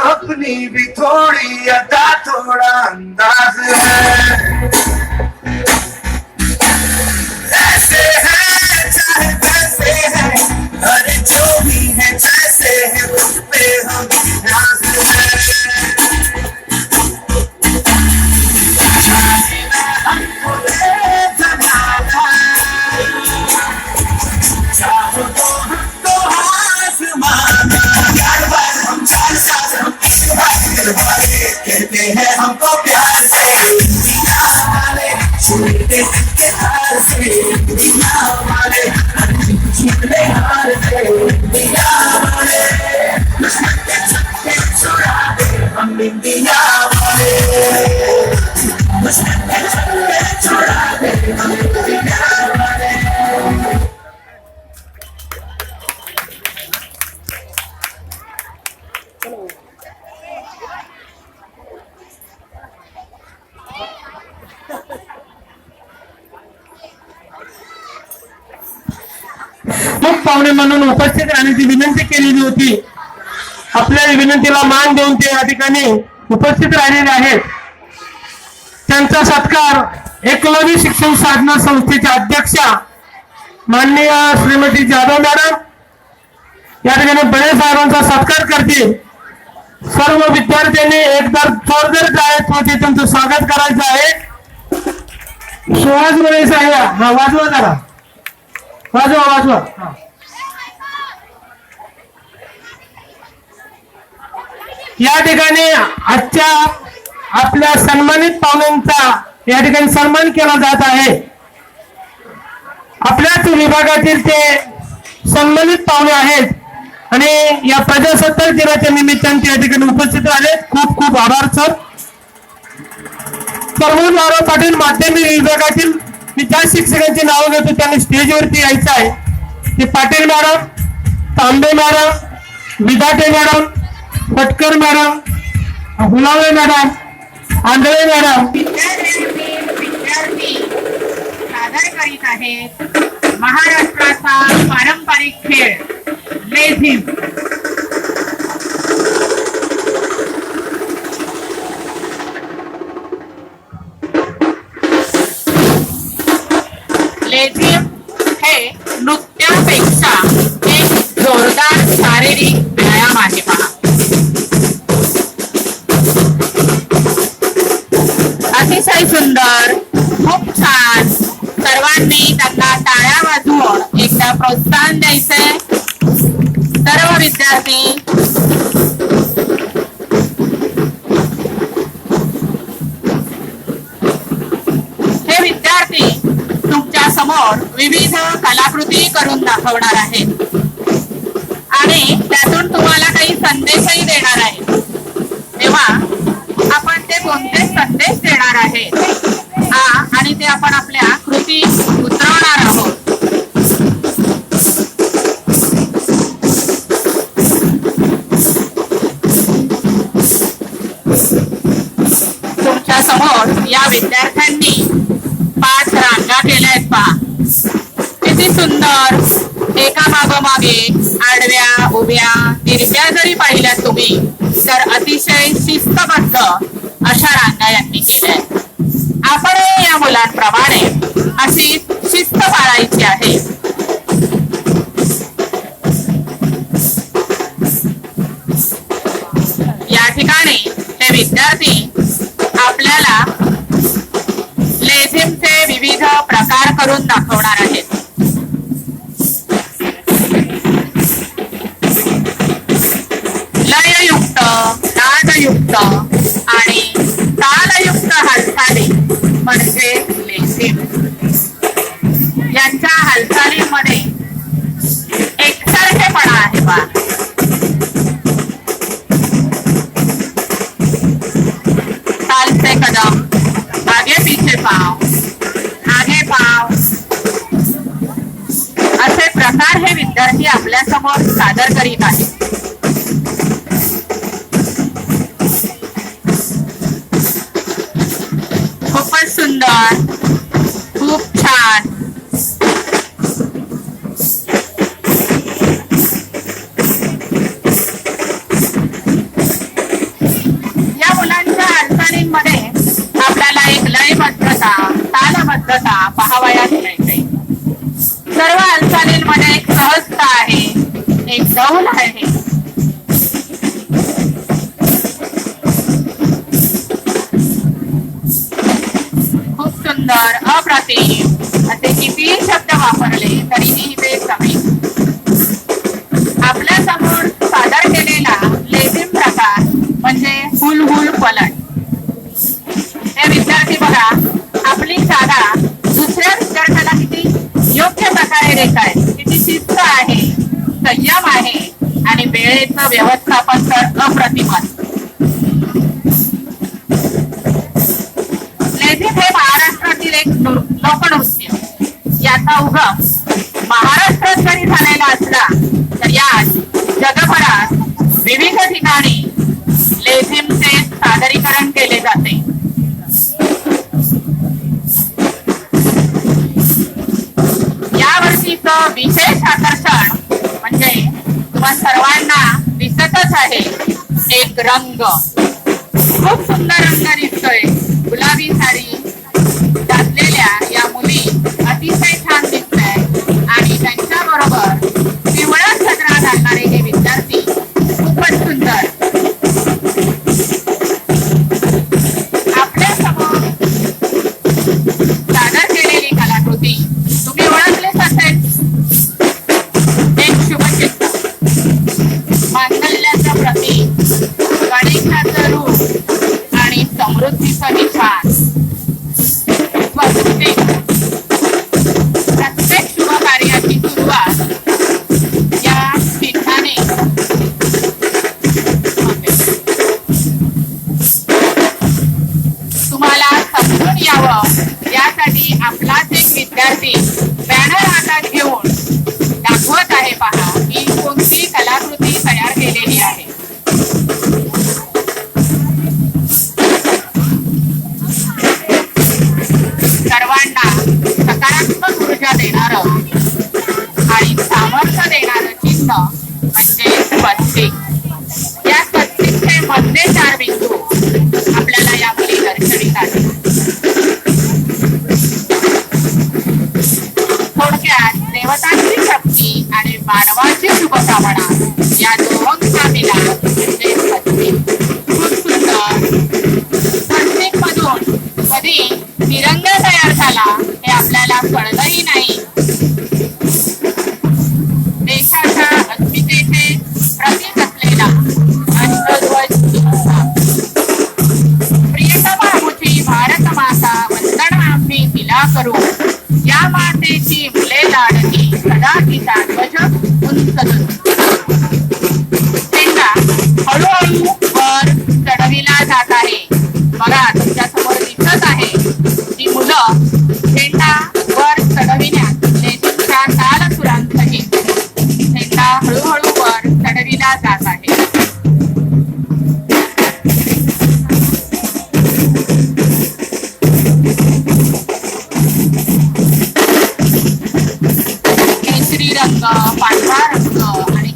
अपनी भी थोड़ी अदा थोड़ा अंदाज है, ऐसे है चाहे वैसे है, अरे जो भी है जैसे है उस पे हम नाज है। हमको दे जमाना, चाहो तो हमको आसमान, हम चार साथ हम कहते हैं हमको प्यार से दुनिया वाले, छूटे के हार से दुनिया वाले, छूटे हार से दुनिया वाले, दुश्मन के छक्के छुड़ा दे हम इंडिया वाले, दुश्मन के छक्के छुड़ा दे हम इंडिया वाले। पाहुणे म्हणून उपस्थित राहण्याची विनंती केलेली होती। आपल्या विनंतीला मान देऊन ते या ठिकाणी उपस्थित राहिलेले आहेत। त्यांचा सत्कार एकलव्य शिक्षण साधना संस्थेच्या अध्यक्षा माननीय श्रीमती जाधव मॅडम या ठिकाणी बळे साहेबांचा सत्कार करतील। सर्व विद्यार्थ्यांनी एकदा जोरदार टाळ्यांमध्ये त्यांचं स्वागत करायचं आहे। सुहास बळे साहेब, हा वाजवा जरा, वाजवा वाजवा। या ठिकाणी आजच्या आपल्या सन्मानित पाहुण्यांचा या ठिकाणी सन्मान केला जात आहे। आपल्याच विभागातील ते सन्मानित पाहुणे आहेत आणि या प्रजासत्ताक दिनाच्या निमित्ताने या ठिकाणी उपस्थित आले। खूप खूप आभार सर। प्रमोद नारायण पाटील माध्यमिक विभागातील मी ज्या शिक्षकांची नाव घेतो त्यांनी स्टेजवरती यायचं आहे। ते पाटील मॅडम, तांबे madam, Vidhate madam, पटकर madam, हुलावे madam, आंधळे मॅडम। विद्यार्थी सादर करीत आहेत महाराष्ट्राचा पारंपरिक खेळ लेझिम। लेझिम हे नृत्यापेक्षा एक जोरदार शारीरिक व्यायाम आहे। पहा, अतिशय सुंदर, खूप छान। सर्वांनी त्यांना टाळ्या वाजवून एकदा प्रोत्साहन द्यायचे। सर्व विद्यार्थी हे विद्यार्थी तुमच्या समोर विविध कलाकृती करून दाखवणार आहेत आणि त्यातून तुम्हाला काही संदेशही देणार आहेत। तेव्हा आपण ते कोणते संदेश देणार आहेत आणि ते आपण आपल्या कृती उतरवणार आहोत। तुमच्या समोर या विद्यार्थ्यांनी 5 रांगा केल्या आहेत। पहा, किती सुंदर, एका मागोमागे आडव्या उभ्या तिरप्या जरी पाहिल्यात तुम्ही तर अतिशय शिस्तबद्ध अशा रांगा यांनी केल्या आहेत। आपण या मुलांप्रमाणे अशी शिस्त पाळायची आहे। या ठिकाणी हे विद्यार्थी आपल्याला लेझिमचे विविध प्रकार करून दाखवणार आहेत। लययुक्त, नादयुक्त आणि तालयुक्त हालचाली म्हणजे लेझिम। यांच्या हालचालींमध्ये एकसारखेपणा आहे। पहा, ती आपल्या समोर सादर करीत आहे. खूपच सुंदर, खूप छान. या मुलांच्या हालचालींमध्ये आपल्याला एक लयबद्धता, तालबद्धता पाहावयास मिळते. सर्व हालचालींमध्ये एक सहजता आहे, एक डौल आहे. खूप सुंदर, अप्रतिम असे कितीही शब्द वापरले तरीही ते कमी. आपल्या समोर सादर केलेला लेझिम प्रकार म्हणजे हुलहुल पलट. हे विद्यार्थी बघा, आपली शाळा दुसऱ्या विद्यार्थ्याला किती योग्य प्रकारे रेखायत, किती शिस्त आहे, संयम आहे आणि वेळेचं व्यवस्थापन तर अप्रतिमच. लेझिम हे महाराष्ट्रातील एक लोकनृत्य. याचा उगम महाराष्ट्रात जरी झालेला असला तर यात जगभरात विविध ठिकाणी लेझिमचे सादरीकरण केले जाते. यावर्षीचं विशेष आकर्षण म्हणजे तुम्हा सर्वांना दिसतच आहे एक रंग. खूप सुंदर रंग दिसतोय. गुलाबी साडी घातलेल्या या मुली अतिशय छान दिसतायत आणि त्यांच्या बरोबर पिवळा सदरा घालणारे हे विद्यार्थी खूपच सुंदर. आपल्या समोर सादर केलेली कलाकृती तुम्ही ओळखलेच असेल. एक शुभचिन्ह, मांगल्याचं प्रतीक, गणेशाचं रूप आणि समृद्धीचं निशाण. स्वस्तिक. प्रत्येक शुभ कार्याची सुरुवात या चिन्हाने तुम्हाला समजून यावं यासाठी आपलाच एक विद्यार्थी बॅनर हातात घेऊन दाखवत आहे. पहा ही कोणती कलाकृती तयार केलेली आहे. सर्वांना सकारात्मक ऊर्जा देणारं आणि सामर्थ्य देणारं चिन्ह म्हणजे स्वस्तिक. या स्वस्तिकचे मधले 4 बिंदू आपल्याला या मुली दर्शवित आहेत. थोडक्यात देवतांची शक्ती आणि मानवाची शुभकामना या दोहोंचा मिलाप म्हणजे स्वस्तिक. खूप सुंदर. स्वस्तिक मधून कधी तिरंगा तयार झाला हे आपल्याला कळलंही नाही. देशाच्या अस्मितेचे प्रतीक असलेला राष्ट्रध्वज दिसला. प्रियतमा मुझी भारत माता वंदना आम्ही तिला करू. या मातेची मुले लाडकी सदा तिचा ध्वज उंच धरू. झेंडा हळूहळू वर चढविला जात आहे. बघा तुमच्या समोर दिसत आहे की मुलं झेंडा वर चढविण्यात लेझिमच्या ताल सुरांसहित झेंडा हळूहळू वर चढविला जात आहे. केशरी रंग, पांढरा रंग आणि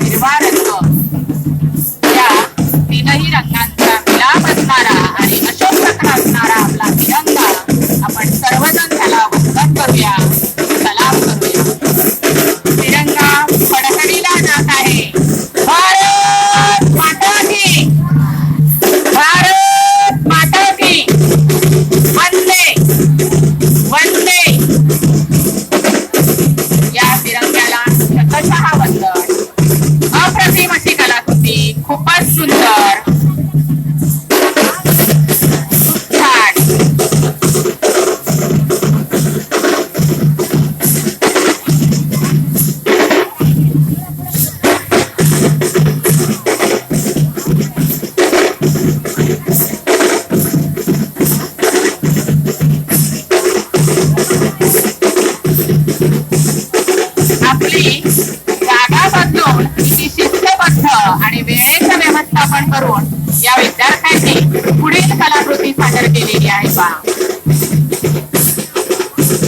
स्थापन करून या विद्यार्थ्यांनी पुढील कलाकृती सादर केलेली आहे पहा.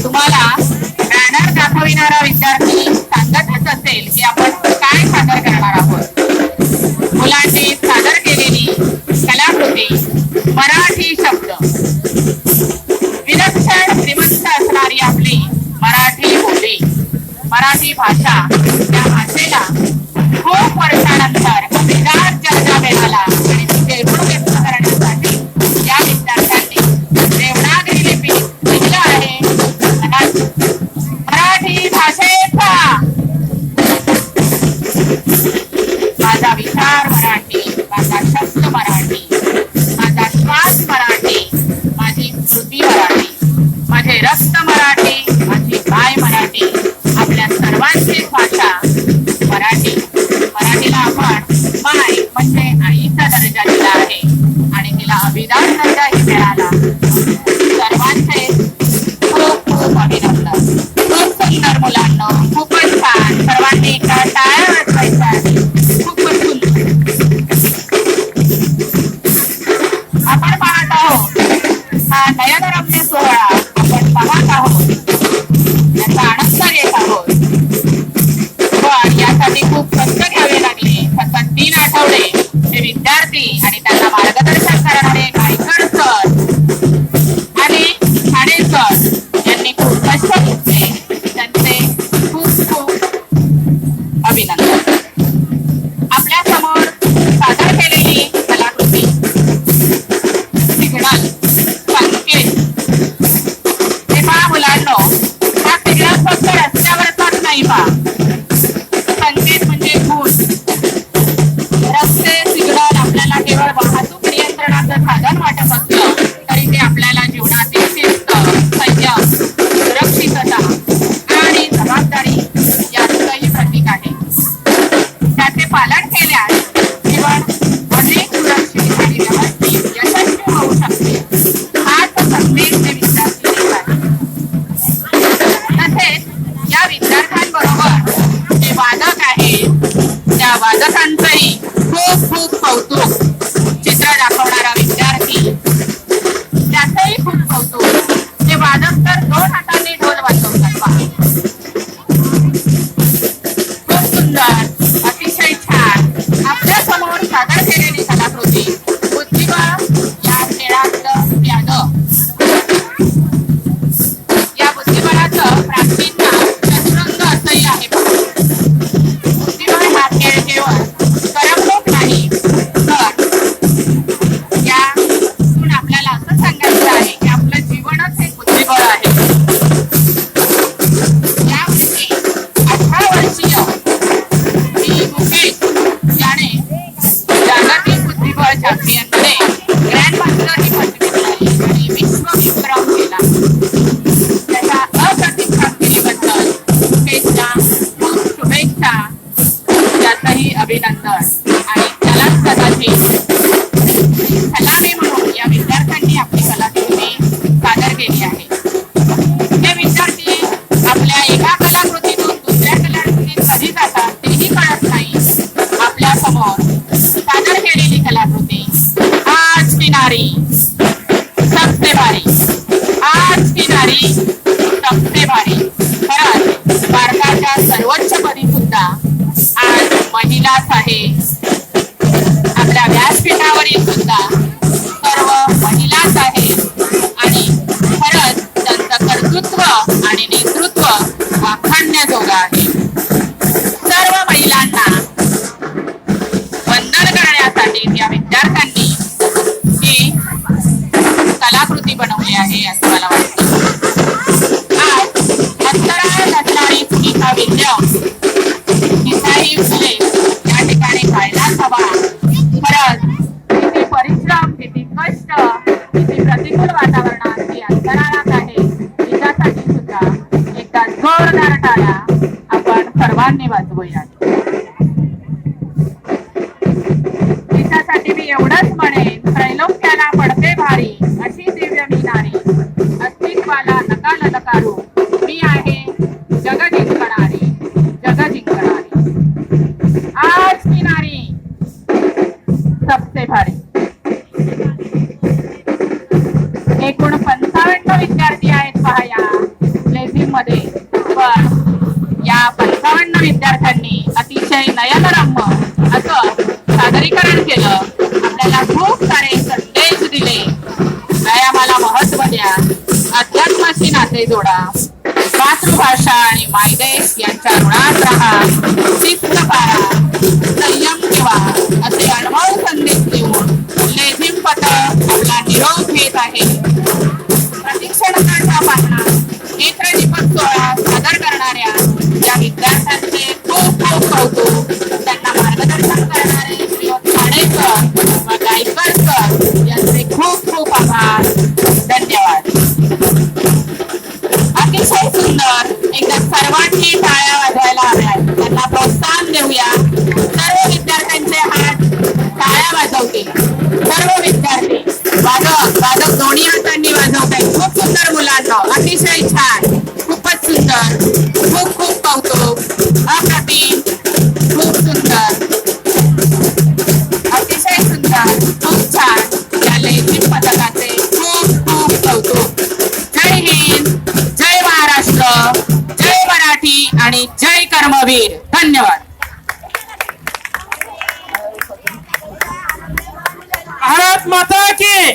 तुम्हाला बॅनर दाखविणारा विद्यार्थी सांगतच असेल की आपण काय सादर करणार आहोत. मुलांनी सादर केलेली कलाकृती मराठी शब्द. विलक्षण श्रीमंत असणारी आपली मराठी बोली, मराठी भाषा, त्या भाषेला खूप वर्षानंतर अभिजात दर्जा मिळाला आणि तिचे ऋण व्यक्त करण्यासाठी या विद्यार्थ्यांनी देवनागरी लिपीत लिहिलं आहे. मराठी भाषेचा माझा विचार मराठी, माझा शब्द मराठी, माझा श्वास मराठी, माझी स्मृती मराठी, माझे रक्त मराठी, माझी बाय मराठी. आपल्या सर्वांचीच भाषा मराठी. मराठीला आपण माय म्हणजे आईचा दर्जा दिला आहे आणि तिला अभिजात दर्जाही मिळाला. सर्वांचे खूप खूप अभिनंदन. खूप सुंदर मुलांना, खूपच छान. सर्वांनी एका टाळ्या वाजवायच्या आहेत. खूपच सुंदर. आपण पाहत आहोत हा नयनरम्य सोहळा. आपण पाहत आहोत, याचा आनंद घेत आहोत. पण यासाठी खूप कष्ट घ्यावे लागले. सतत 3 आठवडे हे विद्यार्थी आणि त्यांना मार्गदर्शन करणारे गायकर सर आणि ठाणे सर यांनी खूप कष्ट घेतले. त्यांचे खूप खूप अभिनंदन. आपल्या समोर सादर केलेली कलाकृती सिग्नल संकेत. हे पहा मुलांनो, हा सिग्नल फक्त रस्त्यावरचाच नाही पहा. संकेत म्हणजे खूण. रस्ते सिग्नल आपल्याला केवळ वाहतूक नियंत्रणाचं साधन वाटत असलं तरी ते आपल्याला जीवनातील शिस्त, संयम, सुरक्षितता आणि जबाबदारी यांचंही प्रतीक आहे. त्याचे पालन केल्यास जीवन अधिक सुरक्षित आणि व्यवस्थित यशस्वी होऊ शकते. हाच संदेश हे विद्यार्थी देत आहेत. तसेच या विद्यार्थ्यांबरोबर जे वादक आहेत त्या वादकांचंही खूप खूप कौतुक. चित्र दाखवणारा विद्यार्थी त्याचंही खूप कौतुक. ते वादक तर 2 हातांनी ढोल वाजवतात पहा. खूप सुंदर, अतिशय छान. आपल्या समोर सादर केलेली कलाकृती बुद्धिबळ या खेळातलं प्यादं. या बुद्धिबळाचं प्राचीन नाव चतुरंग असंही आहे पहा. बुद्धिबळ हा खेळ केवळ करमणूक नाही, तर यातून आपल्याला असं सांगायचं आहे की आपलं जीवनच एक बुद्धिबळ आहे. यावर्षी 18 वर्षीय डी मुकेश याने जागतिक बुद्धिबळ चॅम्पियनमध्ये ग्रँडमास्टर ही पदवी मिळवली आणि विश्वविक्रम केला. त्याच्या अप्रतिम कामगिरीबद्दल मुकेशला खूप शुभेच्छा. त्याचंही अभिनंदन आणि त्यालाच कदाचित सलामी म्हणून या विद्यार्थ्यांनी आपली कलाकृती सादर केली आहे. हे विद्यार्थी आपल्या एका कलाकृतीतून दुसऱ्या कलाकृतीत कधी जातात तेही कळत नाही. आपल्या समोर सादर केलेली कलाकृती आज की नारी सबसे भारी, आज की नारी सबसे भारी. खरंच भारताच्या सर्वोच्च पदी सुद्धा आज महिलाच आहे. आपल्या व्यासपीठावरील सुद्धा सर्व महिलाच आहेत आणि खरंच त्यांचं कर्तृत्व आणि नेतृत्व वाखाणण्याजोगं आहे. सर्व महिलांना वंदन करण्यासाठी या विद्यार्थ्यांनी ही कलाकृती बनवली आहे असं मला वाटतं. आज अंतराळ असणारी सुनीता विल्यम्स हिचाही उल्लेख या ठिकाणी व्हायलाच हवा. खरंच किती परिश्रम, किती कष्ट, किती प्रतिकूल वातावरणात ती अंतराळात आहे. तिच्यासाठी सुद्धा एकदा जोरदार टाळ्या आपण सर्वांनी वाजवूयात. तिच्यासाठी मी एवढंच म्हणेन, त्रैलोक्याला पडते भारी अशी दिव्य मी नारी, अस्तित्वाला नका ललकारू, मी आहे जग जिंकणारी, जग जिंकणारी. आज की नारी बसचे भाडे. एकूण 55 विद्यार्थी आहेत पहा या लेझिम मध्ये. पण या 55 विद्यार्थ्यांनी अतिशय नयनरम्य असं सादरीकरण केलं. आपल्याला खूप सारे संदेश दिले. व्यायामाला महत्व द्या, अध्यात्माशी नाते जोडा, मातृभाषा आणि मायदेश यांच्या ऋणात राहा, शिस्त पाळा, संयम ठेवा असे अनुभव संदेश देऊन लेझिम पथक आपला निरोप घेत आहे. प्रशिक्षणाचा पाहणा नेत्रदीपक सोहळा सादर करणाऱ्या या विद्यार्थ्यांचे खूप खूप कौतुक. त्यांना मार्गदर्शन करणारे श्रीयुत खाडेकर व गायकर सर यांचे खूप खूप आभार. धन्यवाद. अतिशय सुंदर. एकदा सर्वांनी टाळ्या वाजवायला हव्यात. त्यांना प्रोत्साहन देऊया. सर्व विद्यार्थ्यांचे हात टाळ्या वाजवतील. सर्व विद्यार्थी वादक दोन्ही हातांनी वाजवतायत. खूप सुंदर मुलांना. अतिशय छान. खूपच सुंदर. खूप खूप कौतुक. अप्रतिम. खूप सुंदर. अतिशय सुंदर. खूप छान. या लेझिम पथकाचे खूप खूप कौतुक. जय हिंद, जय महाराष्ट्र, जय मराठी आणि जय कर्मवीर. धन्यवाद. भारत माता की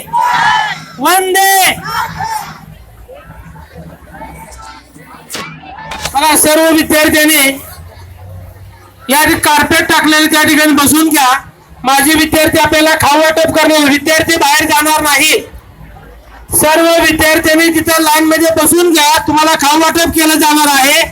वंदे. मला सर्व विद्यार्थ्यांनी या कार्पेट टाकलेले त्या ठिकाणी बसून घ्या. माझे विद्यार्थी आपल्याला खाऊ वाटप करणार. विद्यार्थी बाहेर जाणार नाही. सर्व विद्यार्थ्यांनी तिथं लाईन मध्ये बसून घ्या. तुम्हाला खाऊ वाटप केलं जाणार आहे.